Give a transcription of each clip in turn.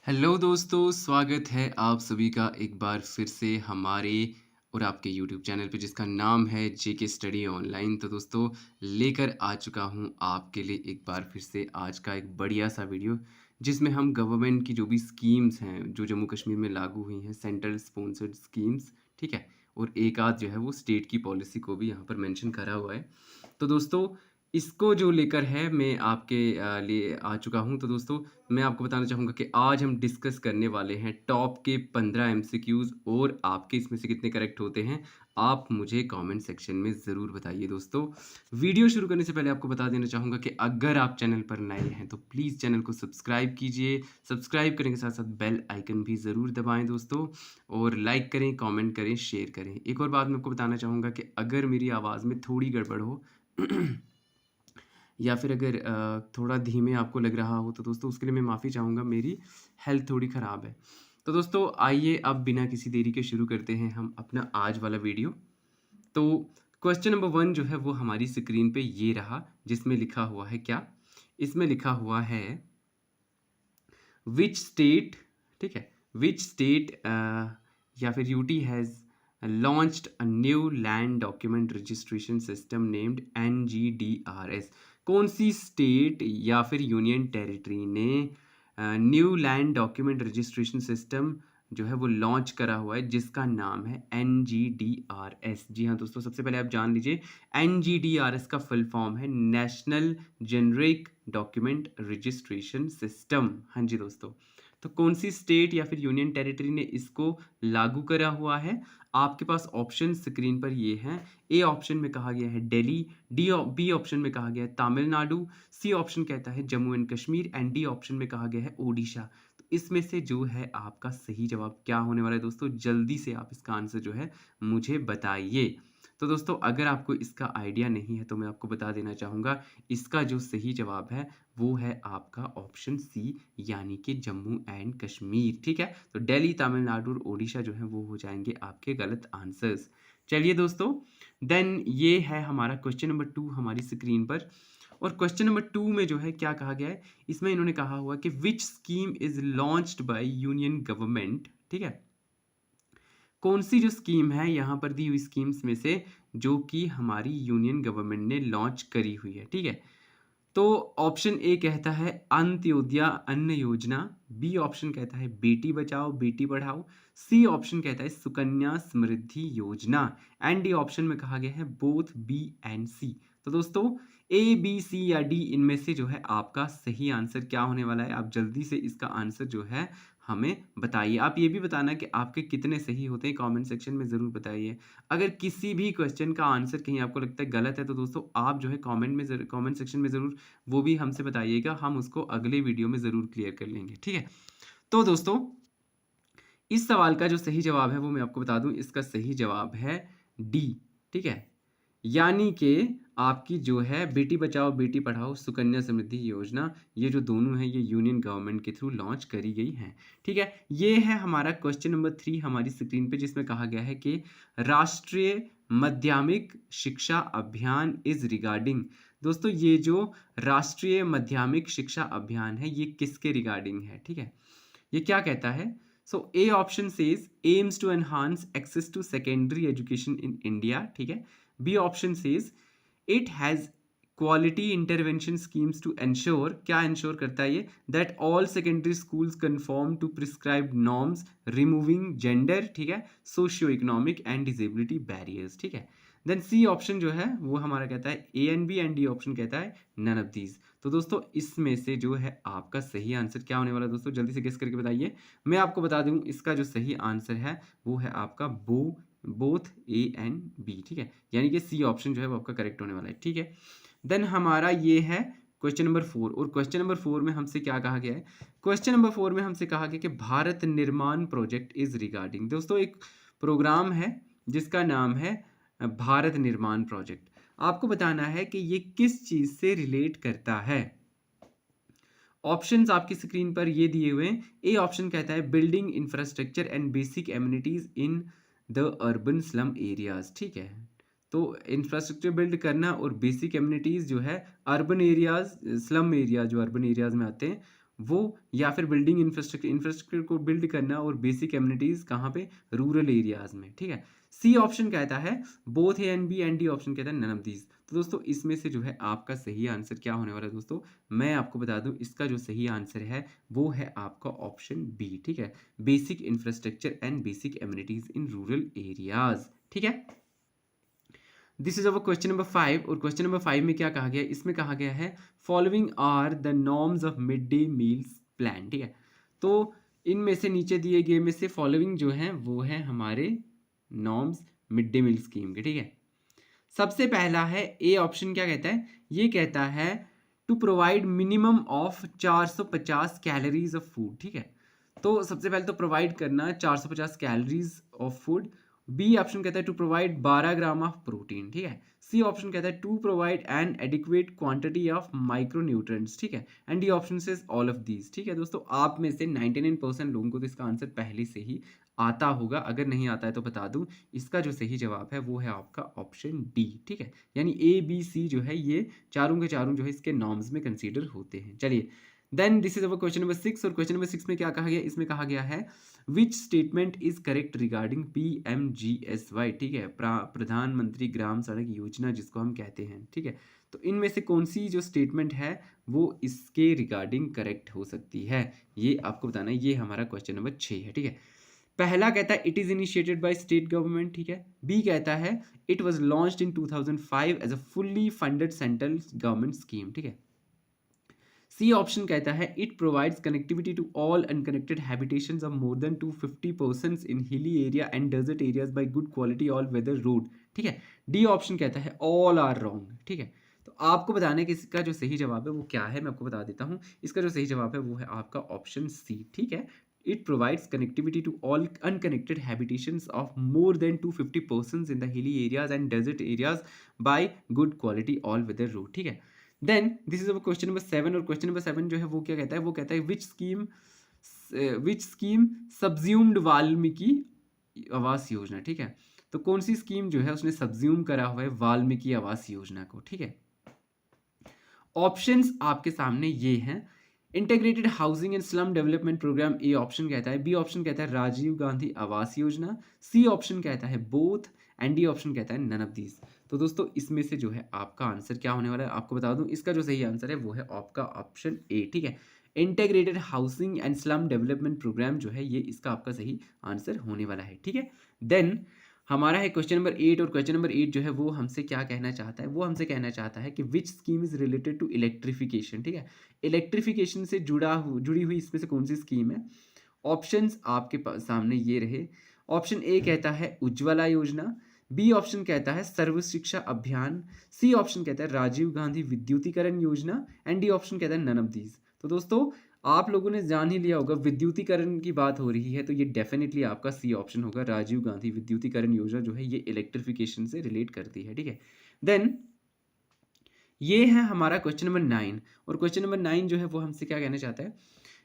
Hello दोस्तों, स्वागत है आप सभी का एक बार फिर से हमारे और आपके यूट्यूब चैनल पे जिसका नाम है जेके स्टडी ऑनलाइन। तो दोस्तों लेकर आ चुका हूँ आपके लिए एक बार फिर से आज का एक बढ़िया सा वीडियो जिसमें हम गवर्नमेंट की जो भी स्कीम्स हैं जो जम्मू कश्मीर में लागू हुई हैं, सेंट्रल स्पॉन्सर्ड स्कीम्स, ठीक है, और एक आध जो है वो स्टेट की पॉलिसी को भी यहाँ पर मेंशन करा हुआ है। तो दोस्तों इसको जो लेकर है मैं आपके लिए आ चुका हूँ। तो दोस्तों मैं आपको बताना चाहूँगा कि आज हम डिस्कस करने वाले हैं टॉप के 15 एमसीक्यूज़ और आपके इसमें से कितने करेक्ट होते हैं, आप मुझे कमेंट सेक्शन में ज़रूर बताइए। दोस्तों वीडियो शुरू करने से पहले आपको बता देना चाहूँगा कि अगर आप चैनल पर नए हैं तो प्लीज़ चैनल को सब्सक्राइब कीजिए। सब्सक्राइब करने के साथ साथ बेल आइकन भी ज़रूर दबाएँ दोस्तों, और लाइक करें, कमेंट करें, शेयर करें। एक और बात मैं आपको बताना चाहूँगा कि अगर मेरी आवाज़ में थोड़ी गड़बड़ हो या फिर अगर थोड़ा धीमे आपको लग रहा हो तो दोस्तों उसके लिए मैं माफ़ी चाहूँगा, मेरी हेल्थ थोड़ी ख़राब है। तो दोस्तों आइए अब बिना किसी देरी के शुरू करते हैं हम अपना आज वाला वीडियो। तो क्वेश्चन नंबर 1 जो है वो हमारी स्क्रीन पे ये रहा, जिसमें लिखा हुआ है क्या? इसमें लिखा हुआ है विच स्टेट, ठीक है, विच स्टेट या फिर UT has launched a new land document registration system named NGDRS। कौन सी स्टेट या फिर यूनियन टेरिटरी ने new land document registration system जो है वो लॉन्च करा हुआ है जिसका नाम है NGDRS। जी हाँ दोस्तों, सबसे पहले आप जान लीजिए NGDRS का फुल फॉर्म है national generic document registration system. हाँ जी दोस्तों, तो कौन सी स्टेट या फिर यूनियन टेरिटरी ने इसको लागू करा हुआ है? आपके पास ऑप्शन स्क्रीन पर ये हैं। ए ऑप्शन में कहा गया है दिल्ली, बी ऑप्शन में कहा गया है तमिलनाडु, सी ऑप्शन कहता है Jammu and Kashmir and D option में कहा गया है ओडिशा। तो इसमें से जो है आपका सही जवाब क्या होने वाला है दोस्तों? जल्दी से आप इसका आंसर जो है मुझे बताइए। तो दोस्तों अगर आपको इसका आइडिया नहीं है तो मैं आपको बता देना चाहूँगा, इसका जो सही जवाब है वो है आपका ऑप्शन सी, यानी कि जम्मू एंड कश्मीर। ठीक है, तो दिल्ली, तमिलनाडु और ओडिशा जो है वो हो जाएंगे आपके गलत आंसर्स। चलिए दोस्तों, देन ये है हमारा क्वेश्चन नंबर 2 हमारी स्क्रीन पर। और क्वेश्चन नंबर 2 में जो है क्या कहा गया है, इसमें इन्होंने कहा हुआ कि which scheme is launched by union government. ठीक है, कौन सी जो स्कीम है यहाँ पर दी हुई स्कीम्स में से जो कि हमारी यूनियन गवर्नमेंट ने लॉन्च करी हुई है। ठीक है, तो ऑप्शन ए कहता है अंत्योदय अन्न योजना, बी ऑप्शन कहता है बेटी बचाओ बेटी पढ़ाओ, सी ऑप्शन कहता है सुकन्या समृद्धि योजना एंड डी ऑप्शन में कहा गया है बोथ बी एंड सी। तो दोस्तों ए बी सी या डी इनमें से जो है आपका सही आंसर क्या होने वाला है? आप जल्दी से इसका आंसर जो है हमें बताइए। आप ये भी बताना कि आपके कितने सही होते हैं, कमेंट सेक्शन में ज़रूर बताइए। अगर किसी भी क्वेश्चन का आंसर कहीं आपको लगता है गलत है तो दोस्तों आप जो है कमेंट सेक्शन में ज़रूर वो भी हमसे बताइएगा, हम उसको अगले वीडियो में ज़रूर क्लियर कर लेंगे। ठीक है, तो दोस्तों इस सवाल का जो सही जवाब है वो मैं आपको बता दूं, इसका सही जवाब है डी। ठीक है, यानी कि आपकी जो है बेटी बचाओ बेटी पढ़ाओ सुकन्या समृद्धि योजना, ये जो दोनों हैं ये यूनियन गवर्नमेंट के थ्रू लॉन्च करी गई हैं। ठीक है, ये है हमारा क्वेश्चन नंबर 3 हमारी स्क्रीन पे, जिसमें कहा गया है कि राष्ट्रीय माध्यमिक शिक्षा अभियान इज रिगार्डिंग। दोस्तों ये जो राष्ट्रीय माध्यमिक शिक्षा अभियान है ये किसके रिगार्डिंग है? ठीक है, ये क्या कहता है? So A option says aims to enhance access to secondary education in India. ठीक है, B option says it has quality intervention schemes to ensure, क्या एंश्योर करता है ये? That all secondary schools conform to prescribed norms removing gender, ठीक है, socio economic and disability barriers. ठीक है, देन सी ऑप्शन जो है वो हमारा कहता है A and B and D option कहता है नन ऑफ दीज। तो दोस्तों इसमें से जो है आपका सही आंसर क्या होने वाला है दोस्तों? जल्दी से गेस करके बताइए। मैं आपको बता दूं इसका जो सही आंसर है वो है आपका बोथ ए एंड बी। ठीक है, यानी कि सी ऑप्शन जो है वो आपका करेक्ट होने वाला है। ठीक है, देन हमारा ये है क्वेश्चन नंबर 4। और क्वेश्चन नंबर 4 में हमसे क्या कहा गया है? क्वेश्चन नंबर 4 में हमसे कहा गया कि भारत निर्माण प्रोजेक्ट इज रिगार्डिंग। दोस्तों एक प्रोग्राम है जिसका नाम है भारत निर्माण प्रोजेक्ट। आपको बताना है कि ये किस चीज से रिलेट करता है। ऑप्शंस आपकी स्क्रीन पर ये दिए हुए हैं। ए ऑप्शन कहता है building infrastructure and basic amenities in the urban slum areas. ठीक है, तो इंफ्रास्ट्रक्चर बिल्ड करना और बेसिक एमिनिटीज जो है अर्बन एरियाज, स्लम एरिया जो अर्बन एरियाज में आते हैं वो, या फिर बिल्डिंग इंफ्रास्ट्रक्चर को बिल्ड करना और बेसिक एम्यूनिटीज कहाँ पे, रूरल एरियाज में, ठीक है। सी ऑप्शन कहता है both A and B, and D option कहता है नन ऑफ दीज। तो दोस्तों इसमें से जो है आपका सही आंसर क्या होने वाला है दोस्तों, मैं आपको बता दूं इसका जो सही आंसर है वो है आपका ऑप्शन बी, ठीक है, basic infrastructure and basic amenities in rural areas, ठीक है। This is our question number 5। और क्वेश्चन नंबर 5 में क्या कहा गया है, इसमें कहा गया है following are the norms of midday meals plan, ठीक है। तो इनमें से नीचे दिए गए में से फॉलोइंग जो है वो है हमारे norms mid day meal scheme के, ठीक है। सबसे पहला है ए ऑप्शन, क्या कहता है, ये कहता है to provide minimum of 450 calories of food, ठीक है। तो सबसे पहले तो प्रोवाइड करना 450 calories of food. B option कहता है to provide 12 gram of protein, ठीक है। सी ऑप्शन कहता है to provide an adequate quantity of micronutrients, ठीक है। एंड डी ऑप्शन से ऑल ऑफ दीज, ठीक है। दोस्तों आप में से 99% लोगों को तो इसका आंसर पहले से ही आता होगा, अगर नहीं आता है तो बता दूं, इसका जो सही जवाब है वो है आपका ऑप्शन डी, ठीक है। यानी ए बी सी जो है ये चारों के चारों जो है इसके नॉर्म्स में कंसीडर होते हैं। चलिए then this is our question number 6। और क्वेश्चन नंबर 6 में क्या कहा गया, इसमें कहा गया है which statement is correct regarding PMGSY, ठीक है, प्रधानमंत्री ग्राम सड़क योजना जिसको हम कहते हैं, ठीक है। तो इनमें से कौन सी जो स्टेटमेंट है वो इसके रिगार्डिंग करेक्ट हो सकती है, ये आपको बताना है। ये हमारा क्वेश्चन नंबर 6 है, ठीक है। पहला कहता है it is initiated by state government, ठीक है। बी कहता है it was launched in 2005 as a fully funded central government scheme, ठीक है। सी ऑप्शन कहता है it provides connectivity to all unconnected habitations of more than 250 persons in hilly area and desert areas by good quality all weather road, ठीक है। D option कहता है all are wrong, ठीक है। तो आपको बताना है कि इसका जो सही जवाब है वो क्या है, मैं आपको बता देता हूँ। इसका जो सही जवाब है वो है आपका ऑप्शन सी, ठीक है। It provides connectivity to all unconnected habitations of more than 250 persons in the hilly areas and desert areas by good quality all weather road, ठीक है। Then this is our question number 7। और question number 7 जो है वो क्या कहता है, वो कहता है विच स्कीम सब्ज्यूम्ड वाल्मीकि आवास योजना, ठीक है। तो कौन सी स्कीम जो है उसने सब्ज्यूम करा हुआ है वाल्मीकि आवास योजना को, ठीक है। ऑप्शंस आपके सामने ये हैं, integrated housing and slum development programme A option कहता है, बी ऑप्शन कहता है राजीव गांधी आवास योजना, सी ऑप्शन कहता है बोथ, एंड डी ऑप्शन कहता है नन ऑफ दीज। तो दोस्तों इसमें से जो है आपका आंसर क्या होने वाला है, आपको बता दूं इसका जो सही आंसर है वो है आपका ऑप्शन ए, ठीक है। Integrated housing and slum development programme जो है ये इसका आपका सही आंसर होने वाला है, ठीक है। देन हमारा है क्वेश्चन नंबर 8। और क्वेश्चन नंबर 8 जो है वो हमसे क्या कहना चाहता है, वो हमसे कहना चाहता है कि which scheme is related to electrification, ठीक है। इलेक्ट्रिफिकेशन से जुड़ी हुई इसमें से कौन सी स्कीम है। ऑप्शंस आपके सामने ये रहे। ऑप्शन ए कहता है उज्ज्वला योजना, बी ऑप्शन कहता है सर्व शिक्षा अभियान, सी ऑप्शन कहता है राजीव गांधी विद्युतीकरण योजना, एंड डी ऑप्शन कहता है नन ऑफ दीज। तो दोस्तों आप लोगों ने जान ही लिया होगा, विद्युतीकरण की बात हो रही है तो ये डेफिनेटली आपका सी ऑप्शन होगा, राजीव गांधी विद्युतीकरण योजना जो है ये इलेक्ट्रिफिकेशन से रिलेट करती है, ठीक है। देन ये है हमारा क्वेश्चन नंबर 9। और क्वेश्चन नंबर 9 जो है वो हमसे क्या कहना चाहता है,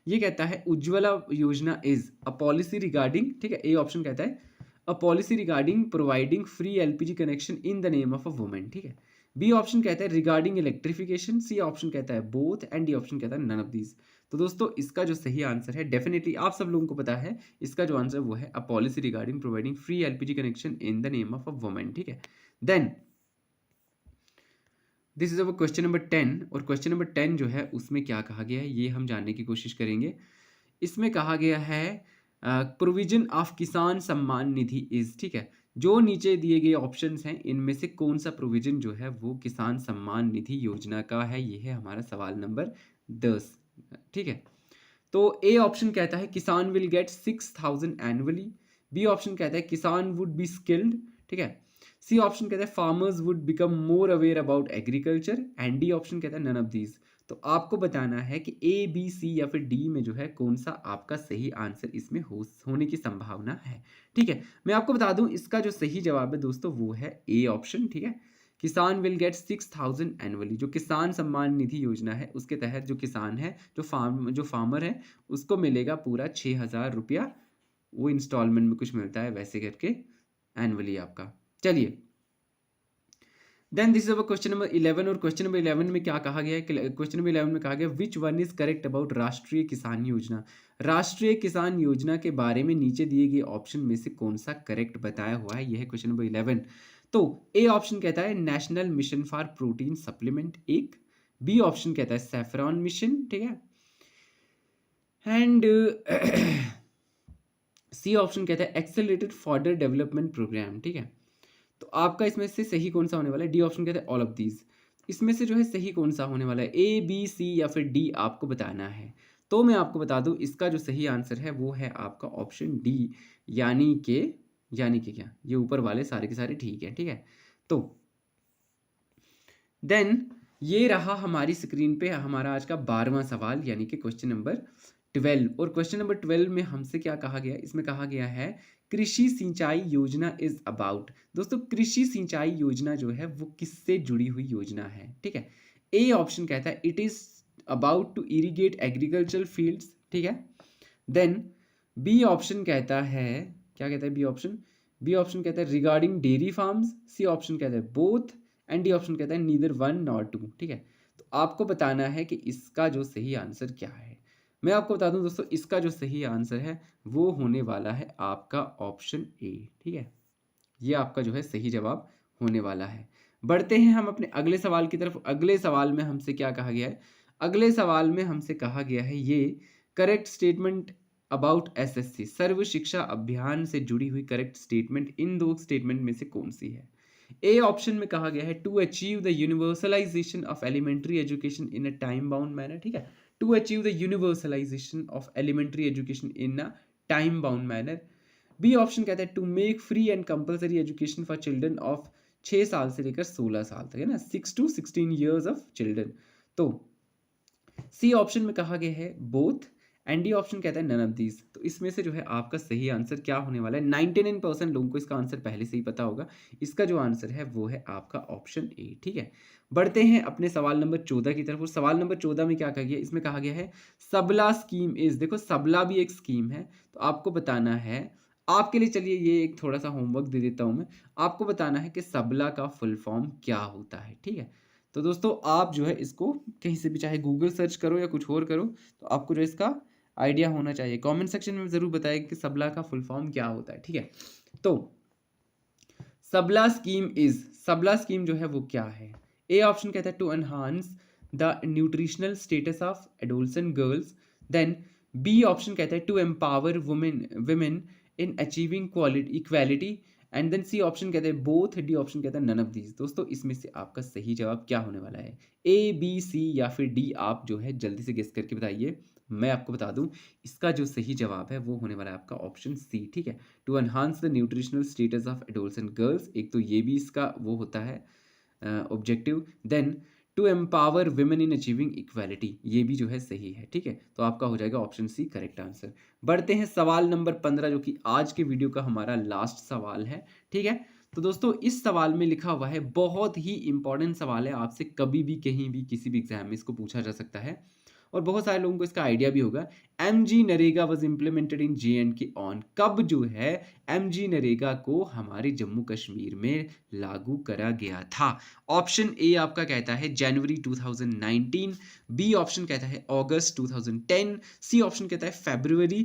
ये कहता है उज्ज्वला योजना इज अ पॉलिसी रिगार्डिंग, ठीक है। ए ऑप्शन कहता है a policy regarding providing free LPG connection in the name of a women, ठीक है। बी ऑप्शन कहता है रिगार्डिंग इलेक्ट्रिफिकेशन, सी ऑप्शन कहता है बोथ, एंड डी ऑप्शन कहता है नन ऑफ दीज। तो दोस्तों इसका जो सही आंसर है डेफिनेटली आप सब लोगों को पता है, इसका जो आंसर वो है a policy regarding providing free LPG connection in the name of a women, ठीक है। Then this is our question number 10। और क्वेश्चन नंबर 10 जो है उसमें क्या कहा गया है ये हम जानने की कोशिश करेंगे। इसमें कहा गया है प्रोविजन ऑफ किसान सम्मान निधि इज, ठीक है। जो नीचे दिए गए ऑप्शंस हैं इनमें से कौन सा प्रोविजन जो है वो किसान सम्मान निधि योजना का है, ये है हमारा सवाल नंबर 10, ठीक है। तो ए ऑप्शन कहता है kisan will get 6000 annually, B option कहता है किसान वुड बी स्किल्ड, ठीक है। सी ऑप्शन कहता है farmers would become more aware about agriculture, and D option कहता है नन ऑफ दीज। तो आपको बताना है कि ए बी सी या फिर डी में जो है कौन सा आपका सही आंसर इसमें होने की संभावना है, ठीक है। मैं आपको बता दूं इसका जो सही जवाब है दोस्तों वो है ए ऑप्शन, ठीक है। किसान विल गेट 6000 एनुअली, जो किसान सम्मान निधि योजना है उसके तहत जो किसान है जो फार्मर है उसको मिलेगा पूरा 6000 रुपया, वो इंस्टॉलमेंट में कुछ मिलता है वैसे करके एनुअली आपका। चलिए then this is our question number 11, और क्वेश्चन नंबर 11 में क्या कहा गया है? क्वेश्चन नंबर 11 में कहा गया which one is correct about राष्ट्रीय किसान योजना। राष्ट्रीय किसान योजना के बारे में नीचे दिए गए ऑप्शन में से कौन सा करेक्ट बताया हुआ है? यह है क्वेश्चन नंबर 11। तो ए ऑप्शन कहता है national mission for protein supplement, एक। बी ऑप्शन कहता है सैफरॉन मिशन, ठीक है, एंड सी ऑप्शन कहता है एक्सेलरेटेड फॉर्डर डेवलपमेंट प्रोग्राम, ठीक है। तो आपका इसमें से सही कौन सा होने वाला है? डी ऑप्शन कहते हैं ऑल ऑफ दीज। इसमें से जो है सही कौन सा होने वाला है? ए, बी, सी या फिर डी आपको बताना है। तो मैं आपको बता दूं इसका जो सही आंसर है वो है आपका ऑप्शन डी, यानी कि क्या, ये ऊपर वाले सारे के सारे ठीक है, ठीक है। तो देन ये रहा हमारी स्क्रीन पे हमारा आज का 12वां सवाल, यानी कि क्वेश्चन नंबर 12। और क्वेश्चन नंबर 12 में हमसे क्या कहा गया? इसमें कहा गया है कृषि सिंचाई योजना इज अबाउट। दोस्तों कृषि सिंचाई योजना जो है वो किससे जुड़ी हुई योजना है, ठीक है। ए ऑप्शन कहता है it is about to irrigate agricultural fields, ठीक है। देन बी ऑप्शन कहता है, क्या कहता है बी ऑप्शन? बी ऑप्शन कहता है regarding dairy farms. C option कहता है बोथ, एंड डी ऑप्शन कहता है नीदर वन नॉर टू, ठीक है। तो आपको बताना है कि इसका जो सही आंसर क्या है। मैं आपको बता दूं दोस्तों इसका जो सही आंसर है वो होने वाला है आपका ऑप्शन ए, ठीक है। ये आपका जो है सही जवाब होने वाला है। बढ़ते हैं हम अपने अगले सवाल की तरफ। अगले सवाल में हमसे क्या कहा गया है? अगले सवाल में हमसे कहा गया है ये करेक्ट स्टेटमेंट अबाउट एसएससी, सर्व शिक्षा अभियान से जुड़ी हुई करेक्ट स्टेटमेंट इन दो स्टेटमेंट में से कौन सी है? ए ऑप्शन में कहा गया है to achieve the universalisation of elementary education in a time bound manner, ठीक है, to achieve the universalisation of elementary education in a time bound manner. B option कहता है to make free and compulsory education for children of 6 साल से लेकर 16 साल तक, है ना, 6 to 16 ईयर्स ऑफ चिल्ड्रन। तो सी ऑप्शन में कहा गया है बोथ, एंड डी ऑप्शन कहता है नन ऑफ दीज। तो इसमें से जो है आपका सही आंसर क्या होने वाला है? 99% लोगों को इसका आंसर पहले से ही पता होगा। इसका जो आंसर है वो है आपका ऑप्शन ए, ठीक है। बढ़ते हैं अपने सवाल नंबर 14 की तरफ। और सवाल नंबर 14 में क्या कहा गया? इसमें कहा गया है सबला स्कीम इज, देखो सबला भी एक स्कीम है, तो आपको बताना है आपके लिए, चलिए ये एक थोड़ा सा होमवर्क दे देता हूं मैं। आपको बताना है कि सबला का फुल फॉर्म क्या होता है, ठीक है। तो दोस्तों आप जो है इसको कहीं से भी चाहे गूगल सर्च करो या कुछ और करो, तो आपको जो इसका आइडिया होना चाहिए। कमेंट सेक्शन में ज़रूर बताएं कि सबला का फुल फॉर्म क्या होता है, ठीक है। तो सबला स्कीम जो है वो क्या है? ए ऑप्शन कहता है to enhance the nutritional status of adolescent girls. Then B option कहता है to empower women in achieving quality equality, and then C option कहते हैं बोथ, डी ऑप्शन कहता है नन ऑफ दीज। दोस्तों इसमें से आपका सही जवाब क्या होने वाला है? ए, बी, सी या फिर डी? आप जो है जल्दी से गेस करके बताइए। मैं आपको बता दूं इसका जो सही जवाब है वो होने वाला है आपका ऑप्शन सी, ठीक है, to enhance the nutritional status of adolescent girls. एक तो ये भी इसका वो होता है objective. Then to empower women in achieving equality, ये भी जो है सही है, ठीक है। तो आपका हो जाएगा ऑप्शन सी करेक्ट आंसर। बढ़ते हैं सवाल नंबर 15 जो कि आज के वीडियो का हमारा लास्ट सवाल है, ठीक है। तो दोस्तों इस सवाल में लिखा हुआ है, बहुत ही इंपॉर्टेंट सवाल है, आपसे कभी भी कहीं भी किसी भी एग्जाम में इसको पूछा जा सकता है और बहुत सारे लोगों को इसका आइडिया भी होगा। MG NREGA was implemented in JNK on, कब जो है एमजी नरेगा को हमारे जम्मू कश्मीर में लागू करा गया था? ऑप्शन ए आपका कहता है जनवरी 2019, बी ऑप्शन कहता है अगस्त 2010, सी ऑप्शन कहता है फरवरी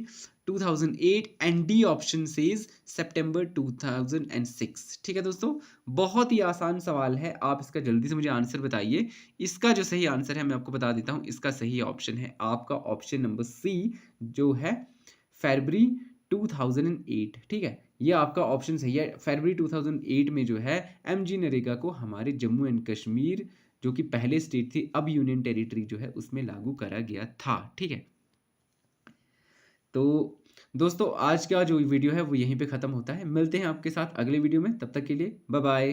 2008 एंड डी ऑप्शन सेज सितंबर 2006। ठीक है दोस्तों, बहुत ही आसान सवाल है, आप इसका जल्दी से मुझे आंसर बताइए। इसका जो सही आंसर है मैं आपको बता देता हूं, इसका सही ऑप्शन है आपका ऑप्शन नंबर सी जो है फरवरी 2008। ठीक है, ये आपका ऑप्शन सही है। फरवरी 2008 में जो है एमजी नरेगा को हमारे जम्मू एंड कश्मीर जो कि पहले स्टेट थी अब यूनियन टेरिटरी जो है उसमें लागू करा गया था। ठीक है, तो दोस्तों आज का जो वीडियो है वो यहीं पे ख़त्म होता है। मिलते हैं आपके साथ अगले वीडियो में, तब तक के लिए बाय बाय।